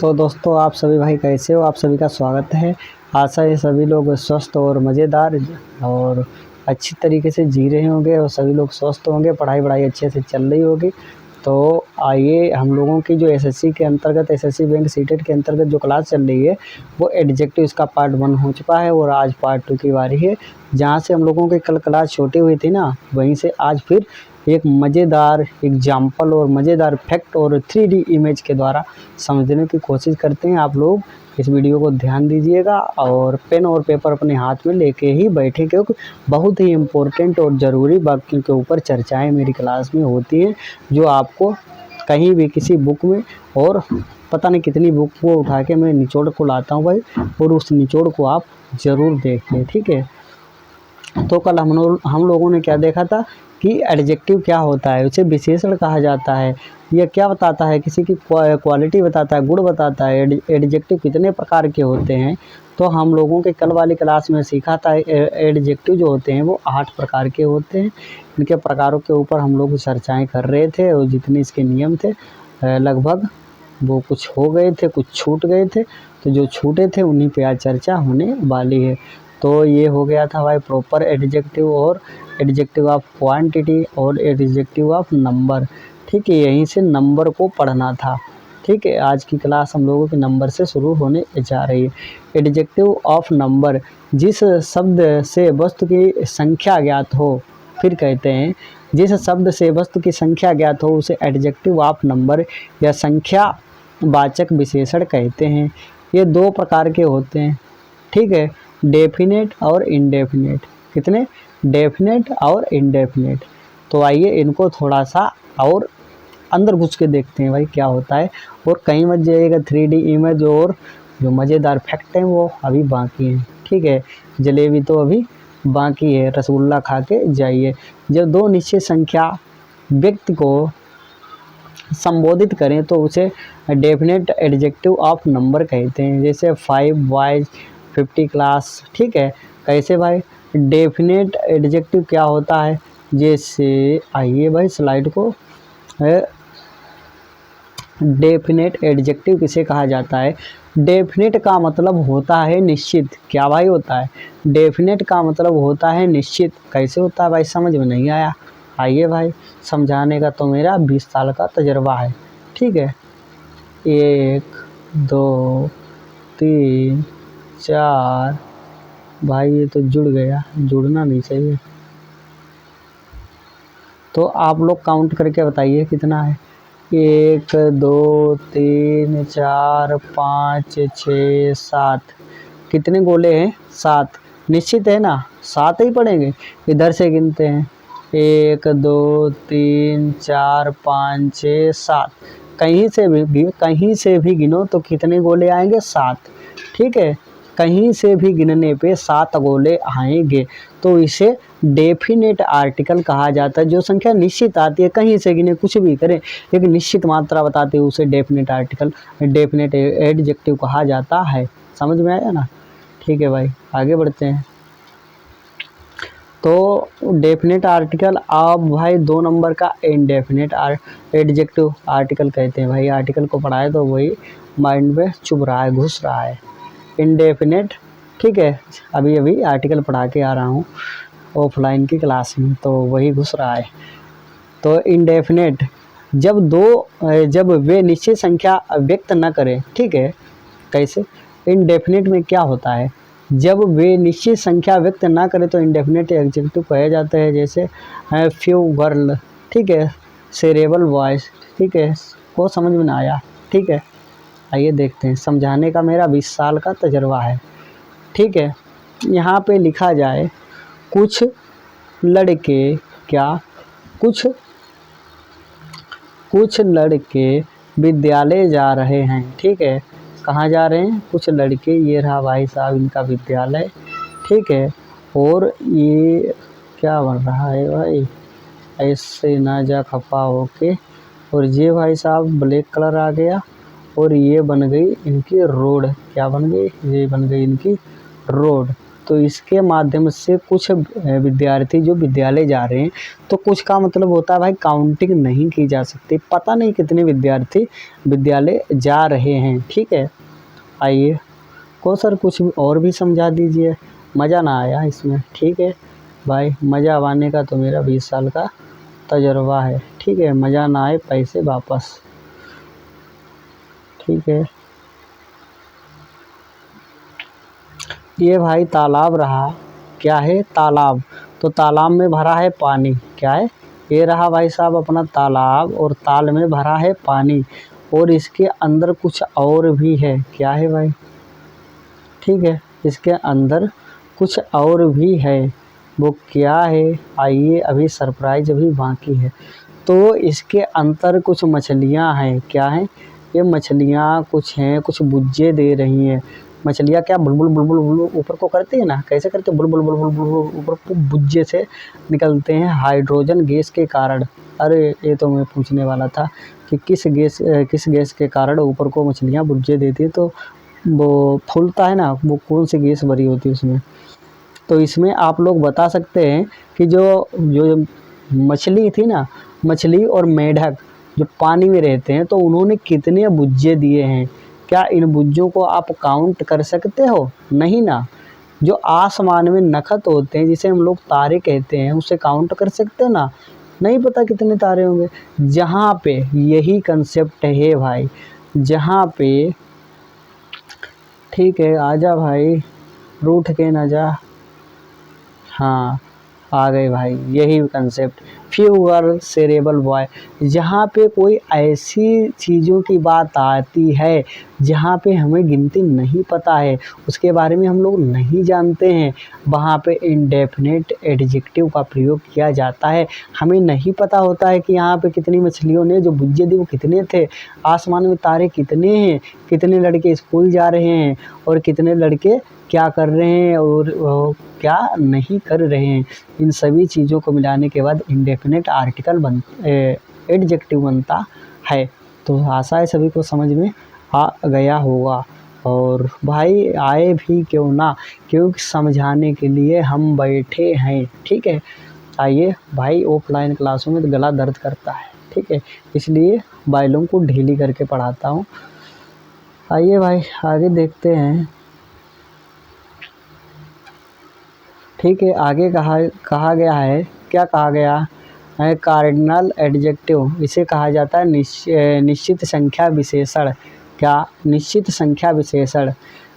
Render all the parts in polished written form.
तो दोस्तों आप सभी भाई कैसे हो। आप सभी का स्वागत है। आशा है सभी लोग स्वस्थ और मज़ेदार और अच्छी तरीके से जी रहे होंगे और सभी लोग स्वस्थ होंगे, पढ़ाई अच्छे से चल रही होगी। तो आइए हम लोगों की जो एसएससी के अंतर्गत एसएससी बैंक सीटेट के अंतर्गत जो क्लास चल रही है वो एडजेक्टिव इसका पार्ट 1 हो चुका है और आज पार्ट 2 की बारी है। जहाँ से हम लोगों की कल क्लास छोटी हुई थी ना, वहीं से आज फिर एक मज़ेदार एग्जाम्पल और मज़ेदार फैक्ट और 3D इमेज के द्वारा समझने की कोशिश करते हैं। आप लोग इस वीडियो को ध्यान दीजिएगा और पेन और पेपर अपने हाथ में लेके ही बैठें, क्योंकि बहुत ही इम्पोर्टेंट और ज़रूरी वाक्यों के ऊपर चर्चाएं मेरी क्लास में होती हैं, जो आपको कहीं भी किसी बुक में और पता नहीं कितनी बुक को उठा के मैं निचोड़ को लाता हूँ भाई, और उस निचोड़ को आप ज़रूर देखें, ठीक है। तो कल हम लोगों ने क्या देखा था कि एडजेक्टिव क्या होता है, उसे विशेषण कहा जाता है। यह क्या बताता है, किसी की क्वालिटी बताता है, गुण बताता है। एडजेक्टिव कितने प्रकार के होते हैं, तो हम लोगों के कल वाली क्लास में सीखा था एडजेक्टिव जो होते हैं वो 8 प्रकार के होते हैं। इनके प्रकारों के ऊपर हम लोग चर्चाएँ कर रहे थे और जितने इसके नियम थे लगभग वो कुछ हो गए थे, कुछ छूट गए थे। तो जो छूटे थे उन्हीं पे आज चर्चा होने वाली है। तो ये हो गया था भाई प्रॉपर एडजेक्टिव और एडजेक्टिव ऑफ क्वांटिटी और एडजेक्टिव ऑफ नंबर, ठीक है। यहीं से नंबर को पढ़ना था, ठीक है। आज की क्लास हम लोगों के नंबर से शुरू होने जा रही है। एडजेक्टिव ऑफ नंबर, जिस शब्द से वस्तु की संख्या ज्ञात हो, फिर कहते हैं जिस शब्द से वस्तु की संख्या ज्ञात हो उसे एडजेक्टिव ऑफ नंबर या संख्या वाचक विशेषण कहते हैं। ये 2 प्रकार के होते हैं, ठीक है, डेफिनेट और इनडेफिनेट। कितने? डेफिनेट और इनडेफिनेट। तो आइए इनको थोड़ा सा और अंदर घुस के देखते हैं भाई क्या होता है। और कहीं मत जाइएगा, 3D इमेज और जो मज़ेदार फैक्ट हैं वो अभी बाकी हैं, ठीक है। जलेबी तो अभी बाकी है, रसगुल्ला खा के जाइए। जब 2 निश्चित संख्या व्यक्ति को संबोधित करें तो उसे डेफिनेट एडजेक्टिव ऑफ नंबर कहते हैं। जैसे 5 बॉयज 50 क्लास, ठीक है। कैसे भाई? डेफिनेट एडजेक्टिव क्या होता है, जैसे आइए भाई स्लाइड को, डेफिनेट एडजेक्टिव किसे कहा जाता है? डेफिनेट का मतलब होता है निश्चित। क्या भाई होता है? डेफिनेट का मतलब होता है निश्चित। कैसे होता है भाई, समझ में नहीं आया? आइए भाई समझाने का तो मेरा 20 साल का तजर्बा है, ठीक है। 1 2 3 4 भाई ये तो जुड़ गया, जुड़ना नहीं चाहिए। तो आप लोग काउंट करके बताइए कितना है। 1 2 3 4 5 6 7। कितने गोले हैं? 7। निश्चित है ना, 7 ही पड़ेंगे। इधर से गिनते हैं, 1 2 3 4 5 6 7। कहीं से भी गिनो तो कितने गोले आएंगे? 7, ठीक है। कहीं से भी गिनने पे 7 गोले आएंगे, तो इसे डेफिनेट आर्टिकल कहा जाता है। जो संख्या निश्चित आती है, कहीं से गिने कुछ भी करें, एक निश्चित मात्रा बताते हैं, उसे डेफिनेट आर्टिकल डेफिनेट एडजेक्टिव कहा जाता है। समझ में आया ना? ठीक है भाई आगे बढ़ते हैं। तो डेफिनेट आर्टिकल अब भाई 2 नंबर का इनडेफिनेट एडजेक्टिव आर्टिकल कहते हैं। भाई आर्टिकल को पढ़ाए तो वही माइंड में चुभ रहा है, घुस रहा है। इनडेफिनेट, ठीक है, अभी आर्टिकल पढ़ा के आ रहा हूँ ऑफलाइन की क्लास में, तो वही घुस रहा है। तो इनडेफिनेट जब वे निश्चित संख्या व्यक्त न करें, ठीक है। कैसे? इनडेफिनेट में क्या होता है, जब वे निश्चित संख्या व्यक्त ना करें तो इनडेफिनेट एडजेक्टिव कहे जाते हैं। जैसे फ्यू गर्ल, ठीक है, सेरेबल वॉइस, ठीक है। वो समझ में ना आया, ठीक है। आइए देखते हैं, समझाने का मेरा 20 साल का तजर्बा है, ठीक है। यहाँ पे लिखा जाए कुछ लड़के कुछ लड़के विद्यालय जा रहे हैं, ठीक है। कहाँ जा रहे हैं? कुछ लड़के, ये रहा भाई साहब इनका विद्यालय, ठीक है। और ये क्या बन रहा है भाई, ऐसे ना जा खफा होके। और ये भाई साहब ब्लैक कलर आ गया और ये बन गई इनकी रोड। क्या बन गई? ये बन गई इनकी रोड। तो इसके माध्यम से कुछ विद्यार्थी जो विद्यालय जा रहे हैं, तो कुछ का मतलब होता है भाई काउंटिंग नहीं की जा सकती, पता नहीं कितने विद्यार्थी विद्यालय जा रहे हैं। ठीक है, आइए को सर कुछ और भी समझा दीजिए, मज़ा ना आया इसमें। ठीक है भाई, मज़ा आने का तो मेरा 20 साल का तजर्बा है। ठीक है, मज़ा ना आए पैसे वापस। ठीक है, ये भाई तालाब रहा, क्या है तालाब, तो तालाब में भरा है पानी, क्या है ये रहा भाई साहब अपना तालाब, और ताल में भरा है पानी, और इसके अंदर कुछ और भी है, क्या है भाई। ठीक है, इसके अंदर कुछ और भी है, वो क्या है, आइए अभी सरप्राइज अभी बाकी है। तो इसके अंदर कुछ मछलियां हैं, क्या हैं ये मछलियां, कुछ हैं, कुछ बुज्जे दे रही हैं। मछलियां क्या बुलबुल बुलबुल बुलबुल ऊपर को करती है ना, कैसे करते हैं बुलबुल बुलबुल बुलबुल ऊपर को बुज्जे से निकलते हैं हाइड्रोजन गैस के कारण। अरे ये तो मैं पूछने वाला था कि किस गैस के कारण ऊपर को मछलियां बुज्जे देती है, तो वो फूलता है ना, वो कौन सी गैस भरी होती है उसमें। तो इसमें आप लोग बता सकते हैं कि जो जो मछली थी ना, मछली और मेढक जो पानी में रहते हैं, तो उन्होंने कितने बुज्जे दिए हैं। क्या इन बुज्जों को आप काउंट कर सकते हो? नहीं ना। जो आसमान में नखत होते हैं, जिसे हम लोग तारे कहते हैं, उसे काउंट कर सकते हो ना, नहीं पता कितने तारे होंगे। जहाँ पे यही कंसेप्ट है भाई, जहाँ पे, ठीक है आजा भाई, रूठ के ना जा, हाँ आ गए भाई, यही कंसेप्ट फ्यूअर सेरेबल बॉय। जहाँ पे कोई ऐसी चीज़ों की बात आती है जहाँ पे हमें गिनती नहीं पता है, उसके बारे में हम लोग नहीं जानते हैं, वहाँ पे इंडेफिनेट एडजेक्टिव का प्रयोग किया जाता है। हमें नहीं पता होता है कि यहाँ पे कितनी मछलियों ने जो बुज्जे दी वो कितने थे, आसमान में तारे कितने हैं, कितने लड़के स्कूल जा रहे हैं, और कितने लड़के क्या कर रहे हैं और क्या नहीं कर रहे हैं। इन सभी चीज़ों को मिलाने के बाद इंडेफिनेट आर्टिकल एडजेक्टिव बनता है। तो आशा है सभी को समझ में आ गया होगा, और भाई आए भी क्यों ना, क्योंकि समझाने के लिए हम बैठे हैं। ठीक है, आइए भाई, ऑफलाइन क्लासों में तो गला दर्द करता है, ठीक है, इसलिए बाइलों को ढीली करके पढ़ाता हूँ। आइए भाई आगे देखते हैं। ठीक है, आगे कहा गया है, क्या कहा गया है, कार्डिनल एडजेक्टिव, इसे कहा जाता है निश्चित संख्या विशेषण। क्या? निश्चित संख्या विशेषण।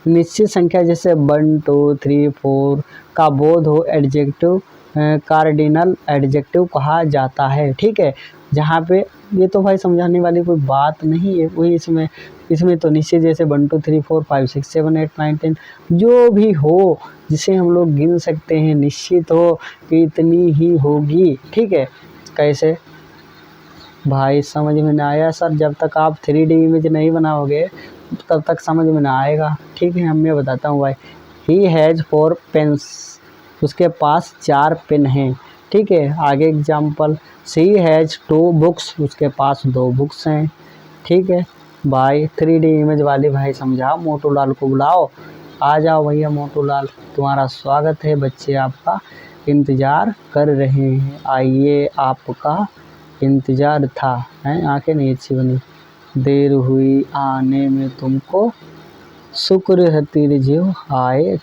निश्चित संख्या जैसे 1 2 3 4 का बोध हो एडजेक्टिव कार्डिनल एडजेक्टिव कहा जाता है। ठीक है, जहाँ पे ये तो भाई समझाने वाली कोई बात नहीं है, वही इसमें तो निश्चित जैसे 1 2 3 4 5 6 7 8 9 10 जो भी हो जिसे हम लोग गिन सकते हैं, निश्चित हो कि इतनी ही होगी। ठीक है, कैसे भाई समझ में ना आया सर, जब तक आप 3D इमेज नहीं बनाओगे तब तक समझ में ना आएगा। ठीक है, मैं बताता हूँ भाई। ही हैज़ 4 पेन्स, उसके पास 4 पेन हैं। ठीक है, आगे एग्जाम्पल, सी हैज़ 2 बुक्स, उसके पास 2 बुक्स हैं। ठीक है भाई, 3D इमेज वाले भाई समझाओ, मोटू लाल को बुलाओ, आ जाओ भैया मोटू लाल, तुम्हारा स्वागत है, बच्चे आपका इंतज़ार कर रहे हैं, आइए आपका इंतज़ार था, हैं आंखें नहीं अच्छी बनी, देर हुई आने में तुमको, शुक्र है तिरझियो आए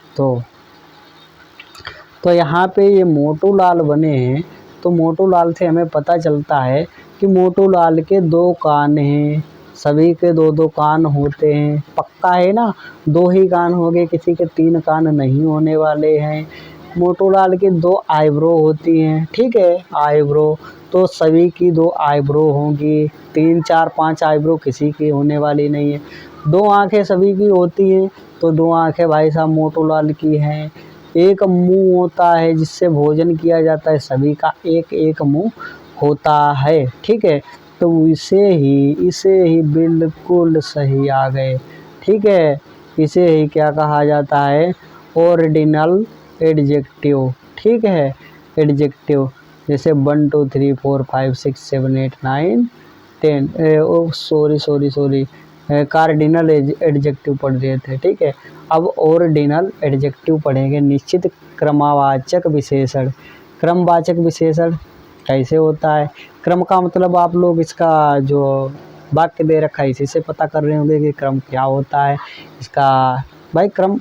तो यहाँ पे ये मोटू लाल बने हैं। तो मोटू लाल से हमें पता चलता है कि मोटू लाल के 2 कान हैं, सभी के 2-2 कान होते हैं, पक्का है ना, 2 ही कान हो गए, किसी के 3 कान नहीं होने वाले हैं। मोटू लाल के 2 आईब्रो होती हैं। ठीक है, आईब्रो तो सभी की 2 आईब्रो होंगी, 3 4 5 आईब्रो किसी की होने वाली नहीं है। 2 आंखें सभी की होती हैं, तो 2 आंखें भाई साहब मोटू लाल की हैं। एक मुंह होता है जिससे भोजन किया जाता है, सभी का एक एक मुंह होता है। ठीक है, तो इसे ही बिल्कुल सही आ गए। ठीक है, इसे ही क्या कहा जाता है, ऑर्डिनल एडजेक्टिव। ठीक है, एडजेक्टिव जैसे 1 2 3 4 5 6 7 8 9 10 सॉरी कार्डिनल एडजेक्टिव पढ़ रहे थे, ठीक है। अब ऑर्डिनल एडजेक्टिव पढ़ेंगे, निश्चित क्रमवाचक विशेषण। क्रमवाचक विशेषण कैसे होता है? क्रम का मतलब आप लोग इसका जो वाक्य दे रखा है इसी से पता कर रहे होंगे कि क्रम क्या होता है इसका। भाई क्रम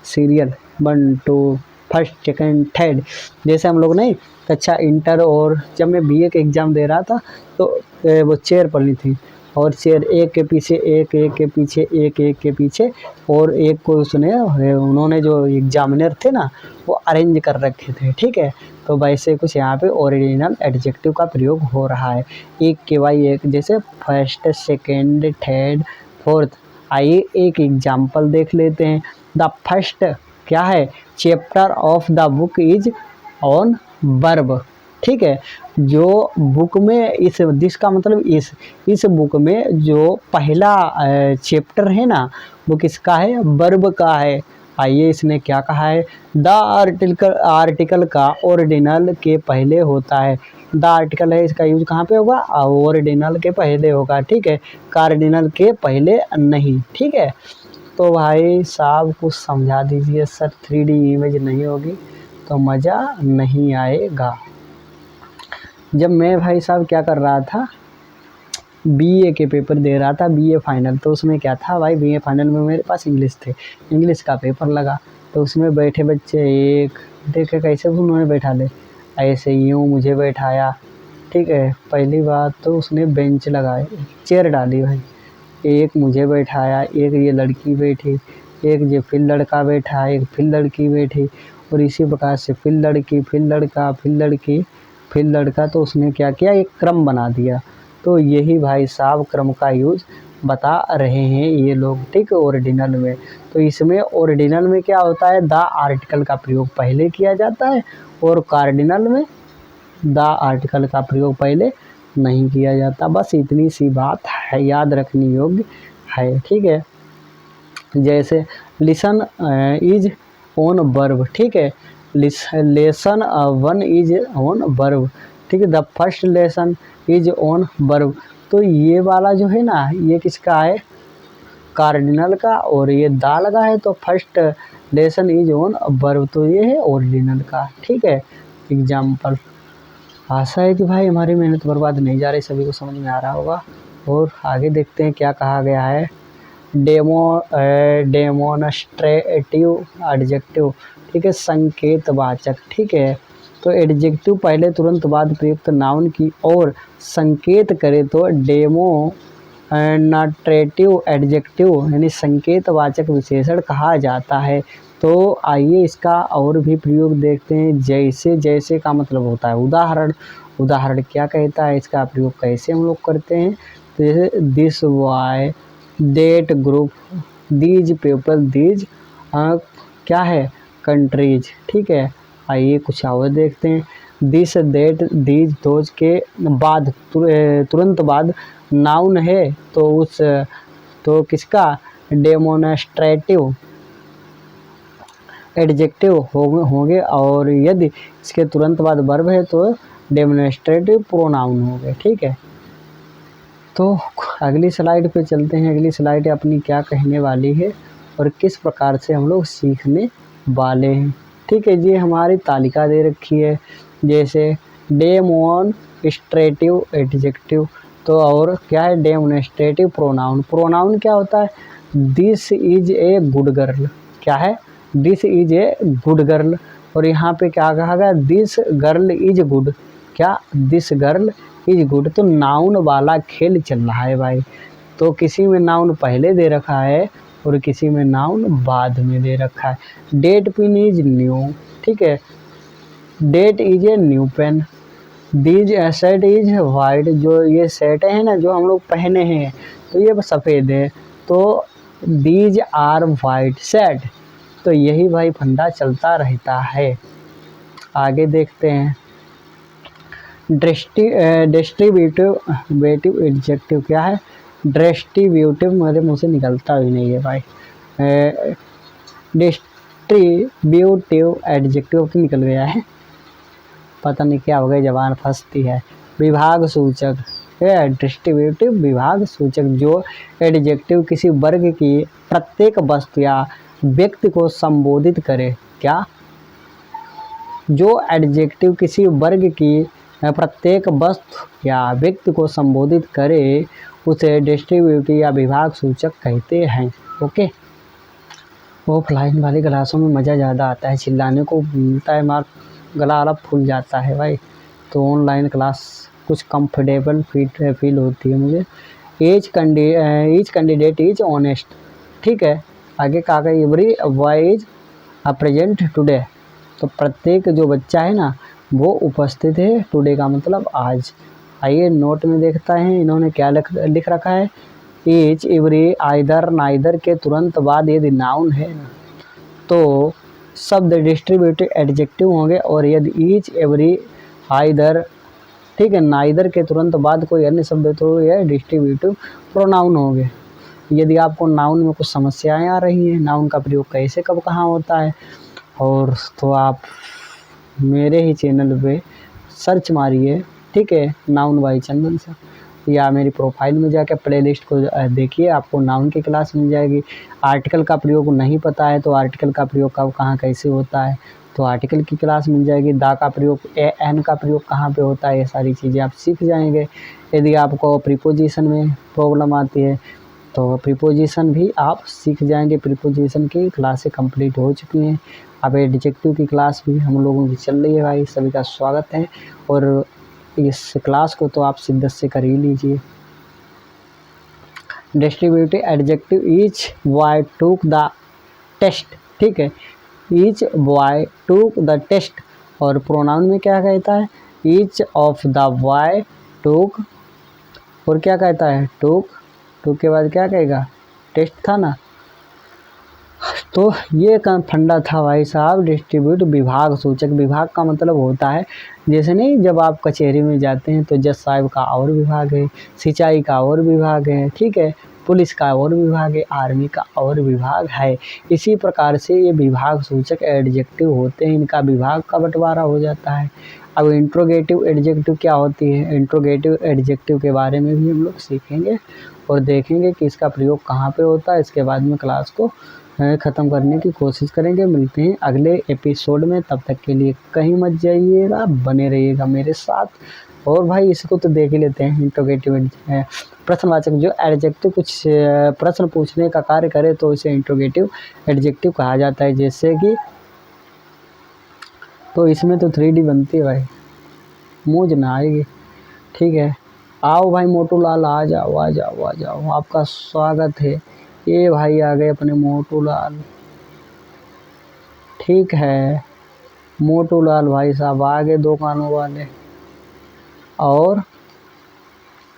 सीरियल 1 2 फर्स्ट सेकंड थर्ड, जैसे हम लोग नहीं कक्षा इंटर और जब मैं बीए के एग्ज़ाम दे रहा था तो वो चेयर पड़ी थी और चेयर एक के पीछे एक, एक के पीछे एक, एक के पीछे और एक को उसने उन्होंने जो एग्जामिनर थे ना वो अरेंज कर रखे थे, ठीक है। तो वैसे कुछ यहाँ पे ओरिजिनल एडजेक्टिव का प्रयोग हो रहा है, एक के वाई एक, जैसे फर्स्ट सेकेंड थर्ड फोर्थ। आइए एक एग्जाम्पल देख लेते हैं। द फर्स्ट क्या है? Chapter of the book is on verb, ठीक है। जो बुक में इस दिस का मतलब इस बुक में जो पहला चैप्टर है ना वो किसका है? वर्ब का है। आइए इसने क्या कहा है? द आर्टिकल का ऑर्डिनल के पहले होता है। द आर्टिकल है, इसका यूज कहाँ पे होगा? ऑर्डिनल के पहले होगा, ठीक है, कार्डिनल के पहले नहीं, ठीक है। तो भाई साहब कुछ समझा दीजिए सर, 3D इमेज नहीं होगी तो मज़ा नहीं आएगा। जब मैं भाई साहब क्या कर रहा था, बीए के पेपर दे रहा था, बीए फाइनल, तो उसमें क्या था भाई, बीए फाइनल में मेरे पास इंग्लिश थे, इंग्लिश का पेपर लगा तो उसमें बैठे बच्चे एक देखे कैसे उन्होंने बैठा ले, ऐसे यूँ मुझे बैठाया, ठीक है। पहली बात तो उसने बेंच लगाए, चेयर डाली भाई, एक मुझे बैठाया, एक ये लड़की बैठी, एक ये फिर लड़का बैठा, एक फिर लड़की बैठी और इसी प्रकार से फिर लड़की, फिर लड़का, फिर लड़की, फिर लड़का। तो उसने क्या किया, एक क्रम बना दिया। तो यही भाई साहब क्रम का यूज बता रहे हैं ये लोग, ठीक है, ओरिजिनल में। तो इसमें ओरिजिनल में क्या होता है? द आर्टिकल का प्रयोग पहले किया जाता है और कार्डिनल में द आर्टिकल का प्रयोग पहले नहीं किया जाता। बस इतनी सी बात है, याद रखनी योग्य है, ठीक है। जैसे लिसन इज ऑन वर्ब, ठीक है, लेसन 1 इज ऑन वर्ब, ठीक है, the first lesson is on verb. तो ये वाला जो है ना ये किसका है? कार्डिनल का, और ये दा लगा है तो first lesson is on verb, तो ये है ओरिजिनल का, ठीक है। एग्जाम्पल। आशा है कि भाई हमारी मेहनत बर्बाद नहीं जा रही, सभी को समझ में आ रहा होगा। और आगे देखते हैं क्या कहा गया है। डेमोनस्ट्रेटिव एडजेक्टिव, ठीक है, संकेतवाचक, ठीक है। तो एडजेक्टिव पहले तुरंत बाद प्रयुक्त नाउन की ओर संकेत करे तो डेमोनस्ट्रेटिव एडजेक्टिव यानी संकेतवाचक विशेषण कहा जाता है। तो आइए इसका और भी प्रयोग देखते हैं। जैसे जैसे का मतलब होता है उदाहरण, उदाहरण क्या कहता है, इसका प्रयोग कैसे हम लोग करते हैं। तो जैसे this why that group, these people, these क्या है? कंट्रीज, ठीक है। आइए कुछ और देखते हैं। दिस डेट दीज दोज के बाद तुरंत बाद नाउन है तो उस तो किसका? डेमोनस्ट्रेटिव एडजेक्टिव होंगे और यदि इसके तुरंत बाद वर्ब है तो डेमोनस्ट्रेटिव प्रोनाउन होंगे, ठीक है। तो अगली स्लाइड पे चलते हैं। अगली स्लाइड अपनी क्या कहने वाली है और किस प्रकार से हम लोग सीखने वाले हैं, ठीक है जी। हमारी तालिका दे रखी है, जैसे डेमोनस्ट्रेटिव एडजेक्टिव, तो और क्या है? डेमोनस्ट्रेटिव प्रोनाउन। प्रोनाउन क्या होता है? This is a good girl, क्या है? This is a good girl. और यहाँ पे क्या कहा गया? दिस गर्ल इज गुड, क्या? This girl is good. तो नाउन वाला खेल चल रहा है भाई। तो किसी में नाउन पहले दे रखा है और किसी में नाउन बाद में दे रखा है। डेट पिन इज न्यू, ठीक है, that is a new pen. These set is white, जो ये सेट है ना जो हम लोग पहने हैं तो ये सफ़ेद है, तो दीज आर वाइट सेट। तो यही भाई फंडा चलता रहता है। आगे देखते हैं। डिस्ट्रीब्यूटिव एडजेक्टिव क्या है? डिस्ट्रीब्यूटिव मेरे मुंह से निकलता ही नहीं है भाई। डिस्ट्रीब्यूटिव एडजेक्टिव तो निकल गया है, पता नहीं क्या हो गया, जबान फंसती है। विभाग सूचक है डिस्ट्रीब्यूटिव विभाग सूचक। जो एडजेक्टिव किसी वर्ग की प्रत्येक वस्तु या व्यक्ति को संबोधित करे। क्या? जो एडजेक्टिव किसी वर्ग की प्रत्येक वस्तु या व्यक्ति को संबोधित करे उसे डिस्ट्रीब्यूटिव या विभाग सूचक कहते हैं। ओके। ऑफलाइन वाली क्लासों में मज़ा ज़्यादा आता है, चिल्लाने को मिलता है, मार गला अलग फूल जाता है भाई। तो ऑनलाइन क्लास कुछ कंफर्टेबल फील होती है मुझे। Each candidate is honest. ठीक है, आगे कहा गया every boy is present today. तो प्रत्येक जो बच्चा है ना वो उपस्थित है। टुडे का मतलब आज। आइए नोट में देखता है इन्होंने क्या लिख रखा है। ईच, एवरी, आइदर, नाइदर के तुरंत बाद यदि नाउन है ना तो शब्द डिस्ट्रीब्यूटिव एडजेक्टिव होंगे, और यदि ईच, एवरी, आइदर, ठीक है, नाइदर के तुरंत बाद कोई अन्य शब्द है तो यह डिस्ट्रीब्यूटिव प्रोनाउन होंगे। यदि आपको नाउन में कुछ समस्याएं आ रही हैं, नाउन का प्रयोग कैसे कब कहाँ होता है, और तो आप मेरे ही चैनल पे सर्च मारिए, ठीक है, नाउन बाई चंदन सर, या मेरी प्रोफाइल में जाकर प्लेलिस्ट को देखिए, आपको नाउन की क्लास मिल जाएगी। आर्टिकल का प्रयोग नहीं पता है तो आर्टिकल का प्रयोग कब कहाँ कैसे होता है तो आर्टिकल की क्लास मिल जाएगी। दा का प्रयोग, एन का प्रयोग कहाँ पे होता है, ये सारी चीज़ें आप सीख जाएंगे। यदि आपको प्रीपोजिशन में प्रॉब्लम आती है तो प्रीपोजिशन भी आप सीख जाएंगे। प्रीपोजिशन की क्लासें कंप्लीट हो चुकी हैं। अब एडजेक्टिव की क्लास भी हम लोगों की चल रही है भाई, सभी का स्वागत है। और इस क्लास को तो आप शिद्दत से कर ही लीजिए। Distributive adjective, each boy took the test. ठीक है, each boy took the test. और प्रोनाउन में क्या कहता है, ईच ऑफ द बॉय टूक, और क्या कहता है, टूक, टूक के बाद क्या कहेगा, टेस्ट था ना। तो ये फंडा था भाई साहब। डिस्ट्रीब्यूट विभाग सूचक। विभाग का मतलब होता है, जैसे नहीं जब आप कचहरी में जाते हैं तो जज साहब का और विभाग है, सिंचाई का और विभाग है, ठीक है, पुलिस का और विभाग है, आर्मी का और विभाग है। इसी प्रकार से ये विभाग सूचक एडजेक्टिव होते हैं, इनका विभाग का बंटवारा हो जाता है। अब इंट्रोगेटिव एडजेक्टिव क्या होती है, इंट्रोगेटिव एडजेक्टिव के बारे में भी हम लोग सीखेंगे और देखेंगे कि इसका प्रयोग कहाँ पे होता है। इसके बाद में क्लास को ख़त्म करने की कोशिश करेंगे। मिलते हैं अगले एपिसोड में, तब तक के लिए कहीं मत जाइएगा, बने रहिएगा मेरे साथ। और भाई इसको तो देख ही लेते हैं, इंट्रोगेटिव प्रश्नवाचक। जो एडजेक्टिव कुछ प्रश्न पूछने का कार्य करे तो इसे इंट्रोगेटिव एडजेक्टिव कहा जाता है। जैसे कि तो इसमें तो 3D बनती है भाई, मूझ ना आएगी। ठीक है, आओ भाई मोटू लाल, आ जाओ आ जाओ आ जाओ, आपका स्वागत है। ये भाई आ गए अपने मोटू लाल। ठीक है, मोटू लाल भाई साहब आ गए, दो कानों वाले। और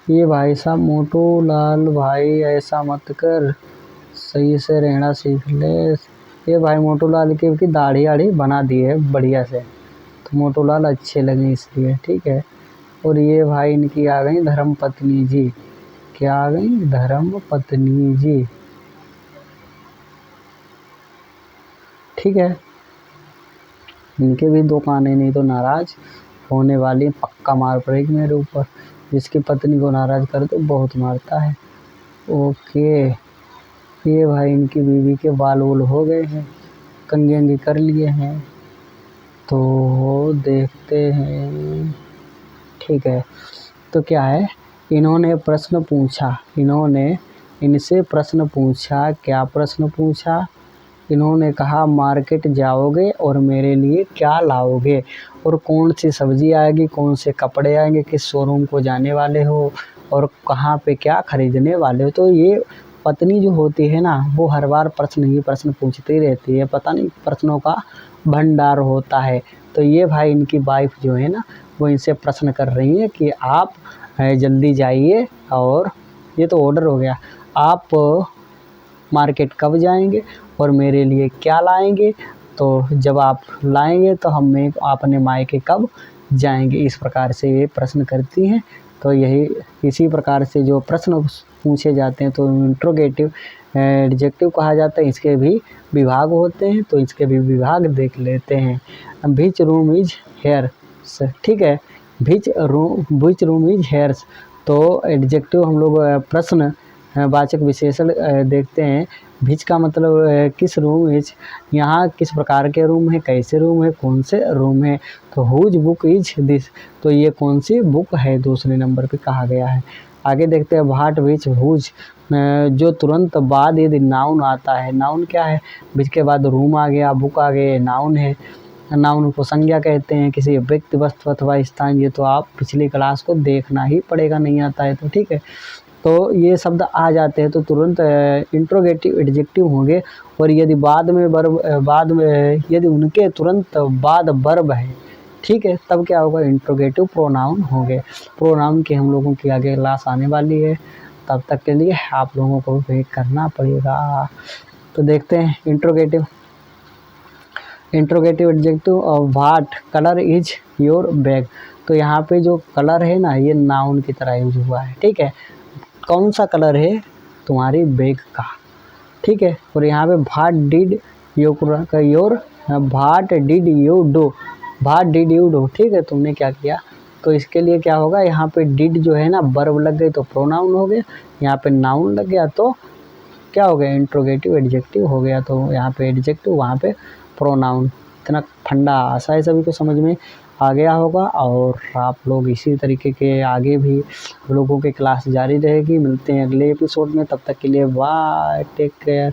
ये भाई साहब मोटू लाल भाई ऐसा मत कर, सही से रहना सीख ले। ये भाई मोटू लाल की दाढ़ी आड़ी बना दी है बढ़िया से, तो मोटू लाल अच्छे लगे इसलिए। ठीक है, और ये भाई इनकी आ गई धर्म पत्नी जी। क्या आ गई, धर्म पत्नी जी। ठीक है, इनके भी दो कान नहीं तो नाराज होने वाली, पक्का मार पड़ेगी मेरे ऊपर। जिसकी पत्नी को नाराज कर तो बहुत मारता है। ओके, ये भाई इनकी बीवी के बाल वोल हो गए हैं, कंघी अंगी कर लिए हैं, तो देखते हैं। ठीक है, तो क्या है, इन्होंने प्रश्न पूछा, इन्होंने इनसे प्रश्न पूछा। क्या प्रश्न पूछा, इन्होंने कहा मार्केट जाओगे और मेरे लिए क्या लाओगे, और कौन सी सब्जी आएगी, कौन से कपड़े आएंगे, किस शोरूम को जाने वाले हो, और कहाँ पे क्या खरीदने वाले हो। तो ये पत्नी जो होती है ना वो हर बार प्रश्न ही प्रश्न पूछती रहती है, पता नहीं प्रश्नों का भंडार होता है। तो ये भाई इनकी वाइफ जो है ना वो इनसे प्रश्न कर रही है कि आप जल्दी जाइए, और ये तो ऑर्डर हो गया, आप मार्केट कब जाएंगे और मेरे लिए क्या लाएंगे, तो जब आप लाएंगे तो हम अपने मायके कब जाएंगे। इस प्रकार से ये प्रश्न करती हैं। तो यही इसी प्रकार से जो प्रश्न पूछे जाते हैं तो इंट्रोगेटिव एडजेक्टिव कहा जाता है। इसके भी विभाग होते हैं, तो इसके भी विभाग देख लेते हैं। विच रूम इज हेयर, ठीक है, विच रूम इज हेयर्स, तो एडजेक्टिव हम लोग प्रश्न वाचक विशेषण देखते हैं। विच का मतलब किस रूम, इज यहाँ किस प्रकार के रूम है, कैसे रूम है, कौन से रूम है। तो हुज बुक इज दिस, तो ये कौन सी बुक है, दूसरे नंबर पे कहा गया है। आगे देखते हैं व्हाट, विच, हुज, जो तुरंत बाद यदि नाउन आता है, नाउन क्या है, विच के बाद रूम आ गया, बुक आ गए, नाउन है। नाउन को संज्ञा कहते हैं, किसी व्यक्ति, वस्तु अथवा स्थान। ये तो आप पिछली क्लास को देखना ही पड़ेगा, नहीं आता है तो ठीक है। तो ये शब्द आ जाते हैं तो तुरंत इंट्रोगेटिव एडजेक्टिव होंगे। और यदि बाद में यदि उनके तुरंत बाद वर्ब है, ठीक है, तब क्या होगा, इंट्रोगेटिव प्रोनाउन होंगे। प्रोनाउन की हम लोगों की आगे क्लास आने वाली है, तब तक के लिए आप लोगों को वेट करना पड़ेगा। तो देखते हैं interrogative adjective. What colour is your bag, तो यहाँ पे जो कलर है ना, ये नाउन की तरह यूज हुआ है, ठीक है। कौन सा कलर है तुम्हारी बैग का, ठीक है। और यहाँ पे व्हाट डिड यू डू, ठीक है, तुमने क्या किया। तो इसके लिए क्या होगा, यहाँ पे डिड जो है ना, वर्ब लग गई तो प्रोनाउन हो गया, यहाँ पे नाउन लग गया तो क्या हो गया, इंट्रोगेटिव एडजेक्टिव हो गया। तो यहाँ पे एडजेक्टिव, वहाँ पे प्रोनाउन। इतना ठंडा आशा है सभी को समझ में आ गया होगा। और आप लोग इसी तरीके के आगे भी लोगों की क्लास जारी रहेगी। मिलते हैं अगले एपिसोड में, तब तक के लिए बाय, टेक केयर।